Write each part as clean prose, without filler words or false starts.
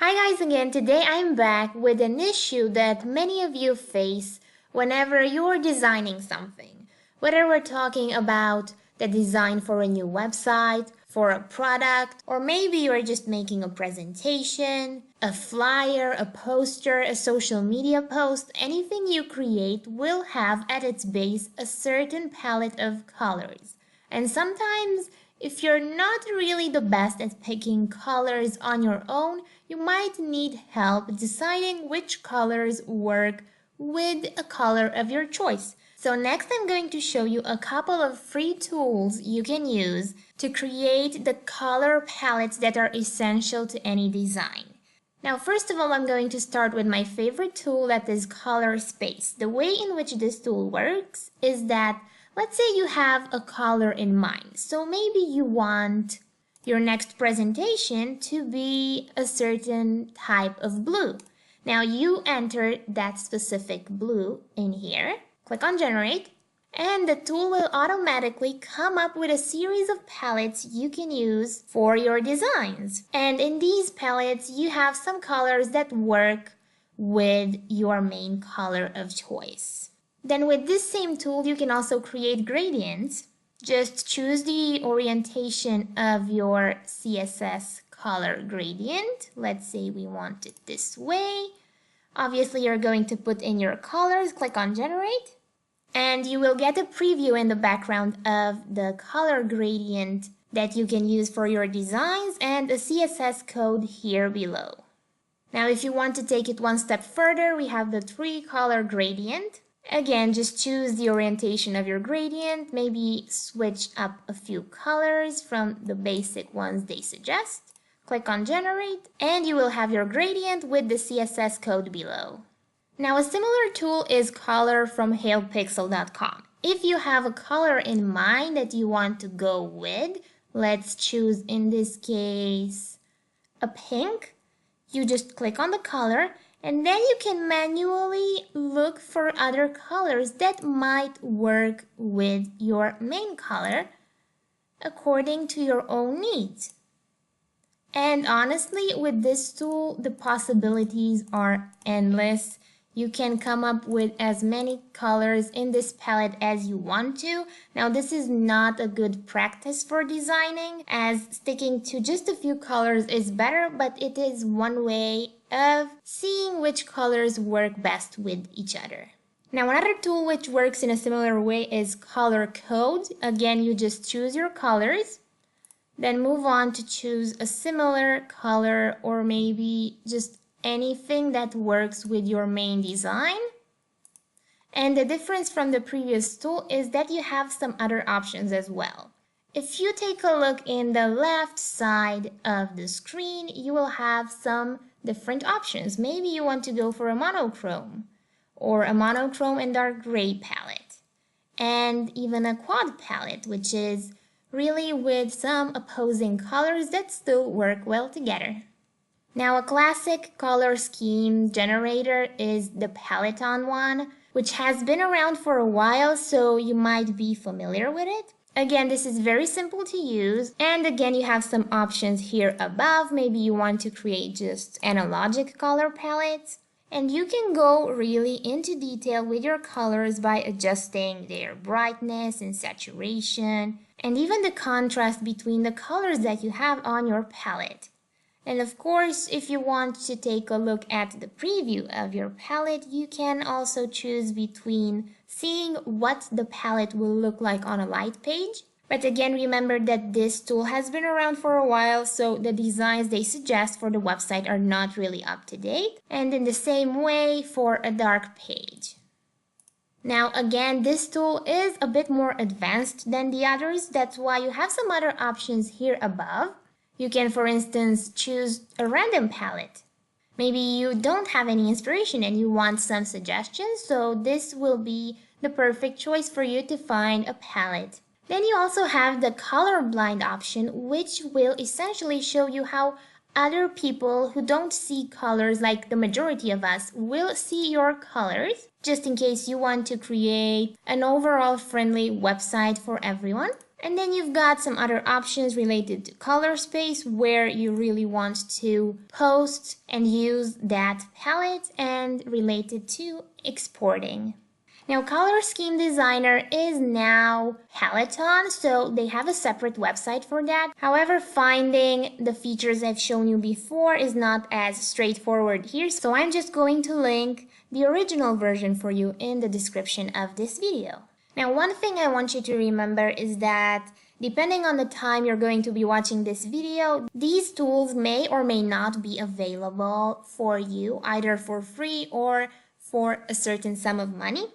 Hi guys again, today I'm back with an issue that many of you face whenever you're designing something. Whether we're talking about the design for a new website, for a product, or maybe you're just making a presentation, a flyer, a poster, a social media post, anything you create will have at its base a certain palette of colors. And sometimes if you're not really the best at picking colors on your own, you might need help deciding which colors work with a color of your choice. So next I'm going to show you a couple of free tools you can use to create the color palettes that are essential to any design. Now first of all, I'm going to start with my favorite tool, that is Color Space. The way in which this tool works is that let's say you have a color in mind. So maybe you want your next presentation to be a certain type of blue. Now you enter that specific blue in here, click on Generate, and the tool will automatically come up with a series of palettes you can use for your designs. And in these palettes, you have some colors that work with your main color of choice. Then with this same tool, you can also create gradients. Just choose the orientation of your CSS color gradient. Let's say we want it this way. Obviously, you're going to put in your colors, click on Generate, and you will get a preview in the background of the color gradient that you can use for your designs and a CSS code here below. Now, if you want to take it one step further, we have the 3-color gradient. Again, just choose the orientation of your gradient, maybe switch up a few colors from the basic ones they suggest. Click on Generate, and you will have your gradient with the CSS code below. Now, a similar tool is Color from hailpixel.com. If you have a color in mind that you want to go with, let's choose in this case a pink. You just click on the color, and then you can manually look for other colors that might work with your main color according to your own needs. And honestly, with this tool, the possibilities are endless. You can come up with as many colors in this palette as you want to. Now, this is not a good practice for designing, as sticking to just a few colors is better, but it is one way of seeing which colors work best with each other. Now, another tool which works in a similar way is Color Code. Again, you just choose your colors, then move on to choose a similar color or maybe just anything that works with your main design. And the difference from the previous tool is that you have some other options as well. If you take a look in the left side of the screen, you will have some different options. Maybe you want to go for a monochrome or a monochrome and dark gray palette, and even a quad palette, which is really with some opposing colors that still work well together. Now, a classic color scheme generator is the Peloton one, which has been around for a while, so you might be familiar with it. Again, this is very simple to use, and again, you have some options here above. Maybe you want to create just analogic color palettes, and you can go really into detail with your colors by adjusting their brightness and saturation, and even the contrast between the colors that you have on your palette. And of course, if you want to take a look at the preview of your palette, you can also choose between seeing what the palette will look like on a light page. But again, remember that this tool has been around for a while, so the designs they suggest for the website are not really up to date. And in the same way for a dark page. Now again, this tool is a bit more advanced than the others. That's why you have some other options here above. You can, for instance, choose a random palette. Maybe you don't have any inspiration and you want some suggestions, so this will be the perfect choice for you to find a palette. Then you also have the colorblind option, which will essentially show you how other people who don't see colors like the majority of us will see your colors, just in case you want to create an overall friendly website for everyone. And then you've got some other options related to color space where you really want to post and use that palette, and related to exporting. Now, Color Scheme Designer is now Peloton, so they have a separate website for that. However, finding the features I've shown you before is not as straightforward here, so I'm just going to link the original version for you in the description of this video. Now, one thing I want you to remember is that depending on the time you're going to be watching this video, these tools may or may not be available for you, either for free or for a certain sum of money.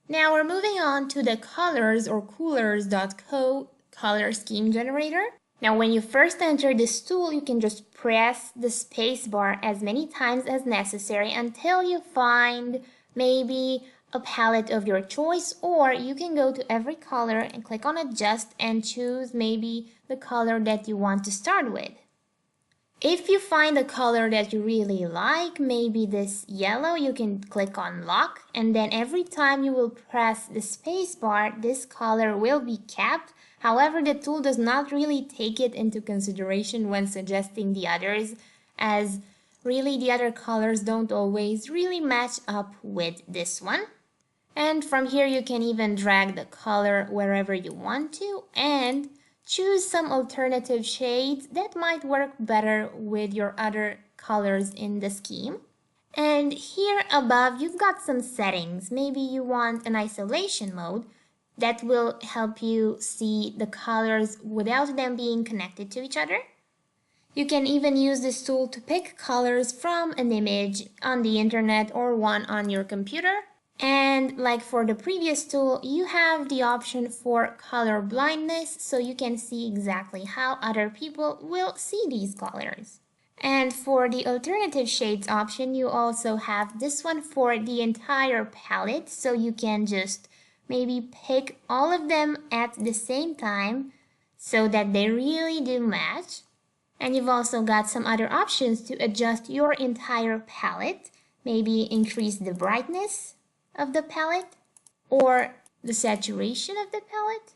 Now we're moving on to the colors or coolors.co color scheme generator. Now when you first enter this tool, you can just press the space bar as many times as necessary until you find maybe a palette of your choice, or you can go to every color and click on adjust and choose maybe the color that you want to start with. If you find a color that you really like, maybe this yellow, you can click on lock, and then every time you will press the space bar, this color will be kept. However, the tool does not really take it into consideration when suggesting the others, as really the other colors don't always really match up with this one. And from here you can even drag the color wherever you want to and choose some alternative shades that might work better with your other colors in the scheme. And here above you've got some settings. Maybe you want an isolation mode that will help you see the colors without them being connected to each other. You can even use this tool to pick colors from an image on the internet or one on your computer. And like for the previous tool, you have the option for color blindness, so you can see exactly how other people will see these colors. And for the alternative shades option, you also have this one for the entire palette, so you can just maybe pick all of them at the same time so that they really do match. And you've also got some other options to adjust your entire palette, maybe increase the brightness of the palette or the saturation of the palette.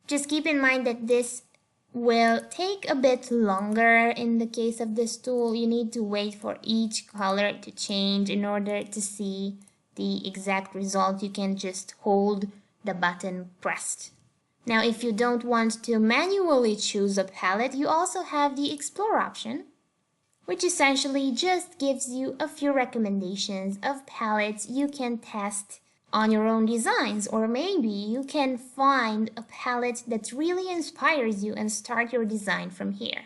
Just keep in mind that this will take a bit longer. In the case of this tool, you need to wait for each color to change in order to see the exact result. You can just hold the button pressed. Now, if you don't want to manually choose a palette, you also have the Explore option, which essentially just gives you a few recommendations of palettes you can test on your own designs, or maybe you can find a palette that really inspires you and start your design from here.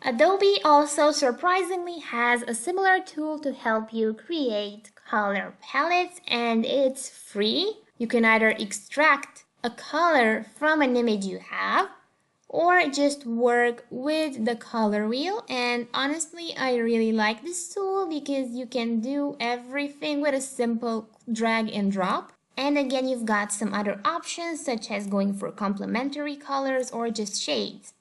Adobe also surprisingly has a similar tool to help you create color palettes, and it's free. You can either extract a color from an image you have, or just work with the color wheel. And honestly, I really like this tool because you can do everything with a simple drag and drop. And again, you've got some other options such as going for complementary colors or just shades.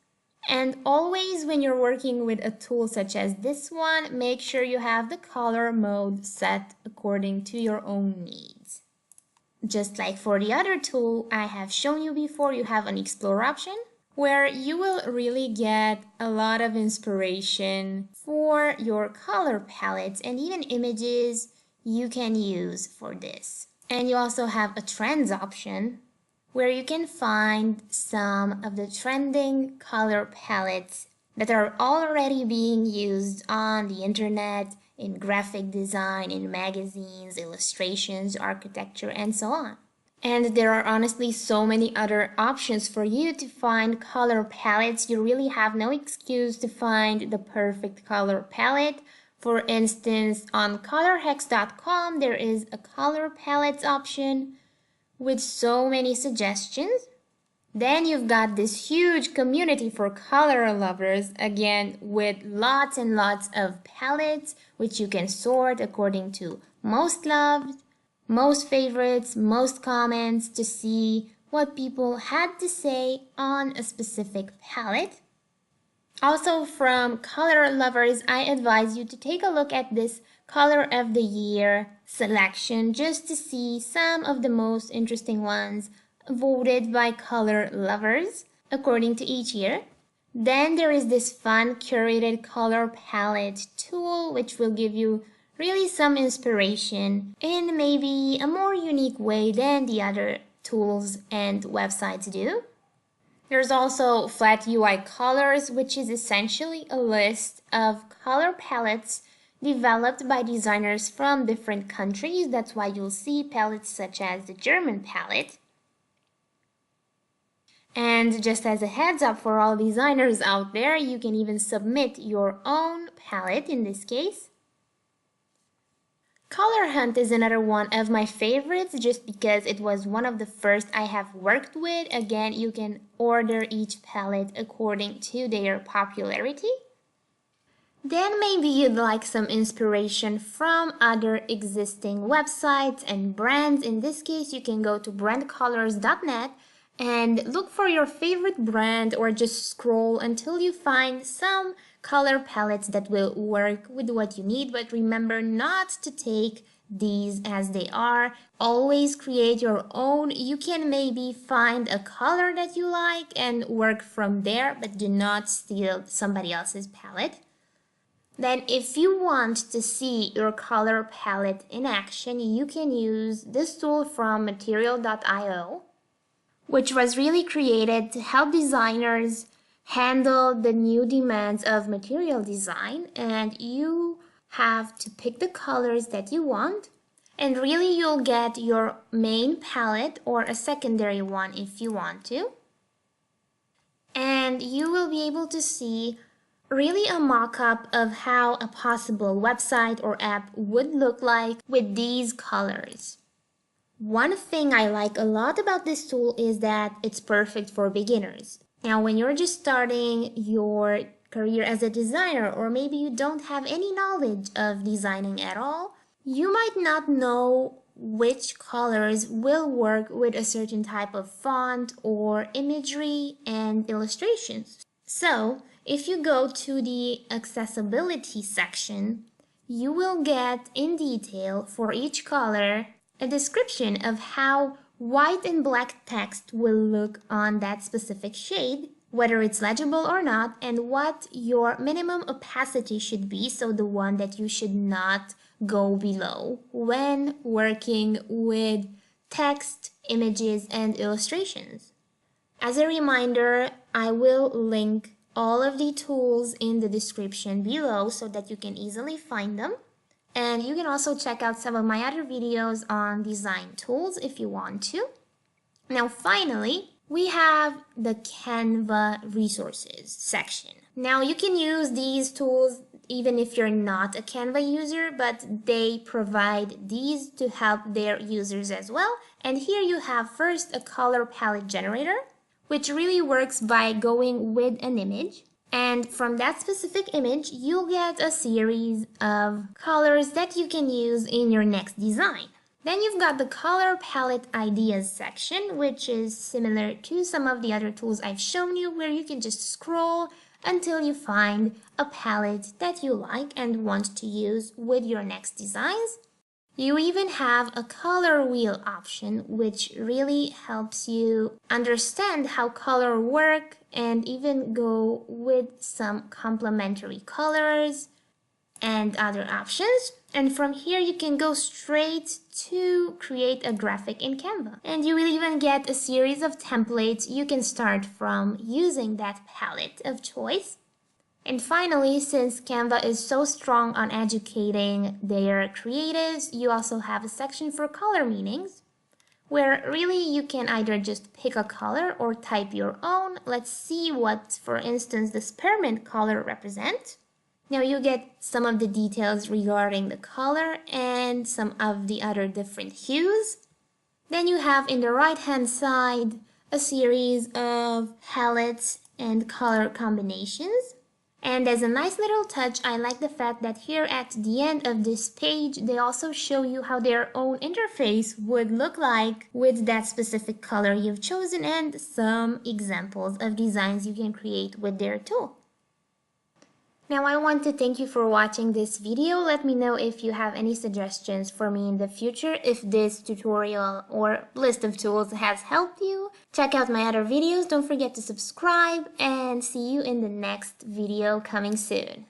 And always when you're working with a tool such as this one, make sure you have the color mode set according to your own needs. Just like for the other tool I have shown you before, you have an Explore option, where you will really get a lot of inspiration for your color palettes and even images you can use for this. And you also have a Trends option, where you can find some of the trending color palettes that are already being used on the internet, in graphic design, in magazines, illustrations, architecture, and so on. And there are honestly so many other options for you to find color palettes. You really have no excuse to find the perfect color palette. For instance, on colorhex.com, there is a color palettes option with so many suggestions. Then you've got this huge community for color lovers, again, with lots and lots of palettes, which you can sort according to most loved, most favorites, most comments, to see what people had to say on a specific palette. Also, from color lovers, I advise you to take a look at this color of the year selection just to see some of the most interesting ones voted by color lovers according to each year. Then there is this fun curated color palette tool, which will give you really some inspiration in maybe a more unique way than the other tools and websites do. There's also Flat UI Colors, which is essentially a list of color palettes developed by designers from different countries. That's why you'll see palettes such as the German palette. And just as a heads up for all designers out there, you can even submit your own palette in this case. Color Hunt is another one of my favorites just because it was one of the first I have worked with. Again, you can order each palette according to their popularity. Then maybe you'd like some inspiration from other existing websites and brands. In this case, you can go to brandcolors.net and look for your favorite brand, or just scroll until you find some color palettes that will work with what you need. But remember not to take these as they are. Always create your own. You can maybe find a color that you like and work from there, but do not steal somebody else's palette. Then if you want to see your color palette in action, you can use this tool from material.io, which was really created to help designers handle the new demands of material design. And you have to pick the colors that you want, and really you'll get your main palette or a secondary one if you want to. And you will be able to see really a mock-up of how a possible website or app would look like with these colors. One thing I like a lot about this tool is that it's perfect for beginners. Now, when you're just starting your career as a designer, or maybe you don't have any knowledge of designing at all, you might not know which colors will work with a certain type of font or imagery and illustrations. So, if you go to the accessibility section, you will get in detail for each color a description of how white and black text will look on that specific shade, whether it's legible or not, and what your minimum opacity should be, so the one that you should not go below when working with text, images, and illustrations. As a reminder, I will link all of the tools in the description below so that you can easily find them. And you can also check out some of my other videos on design tools if you want to. Now finally, we have the Canva Resources section. Now you can use these tools even if you're not a Canva user, but they provide these to help their users as well. And here you have first a color palette generator, which really works by going with an image. And from that specific image, you'll get a series of colors that you can use in your next design. Then you've got the color palette ideas section, which is similar to some of the other tools I've shown you, where you can just scroll until you find a palette that you like and want to use with your next designs. You even have a color wheel option, which really helps you understand how color work and even go with some complementary colors and other options. And from here you can go straight to create a graphic in Canva. And you will even get a series of templates you can start from using that palette of choice. And finally, since Canva is so strong on educating their creatives, you also have a section for color meanings, where really you can either just pick a color or type your own. Let's see what, for instance, the spearmint color represents. Now you get some of the details regarding the color and some of the other different hues. Then you have in the right-hand side a series of palettes and color combinations. And as a nice little touch, I like the fact that here at the end of this page, they also show you how their own interface would look like with that specific color you've chosen, and some examples of designs you can create with their tool. Now I want to thank you for watching this video. Let me know if you have any suggestions for me in the future, if this tutorial or list of tools has helped you. Check out my other videos, don't forget to subscribe, and see you in the next video coming soon.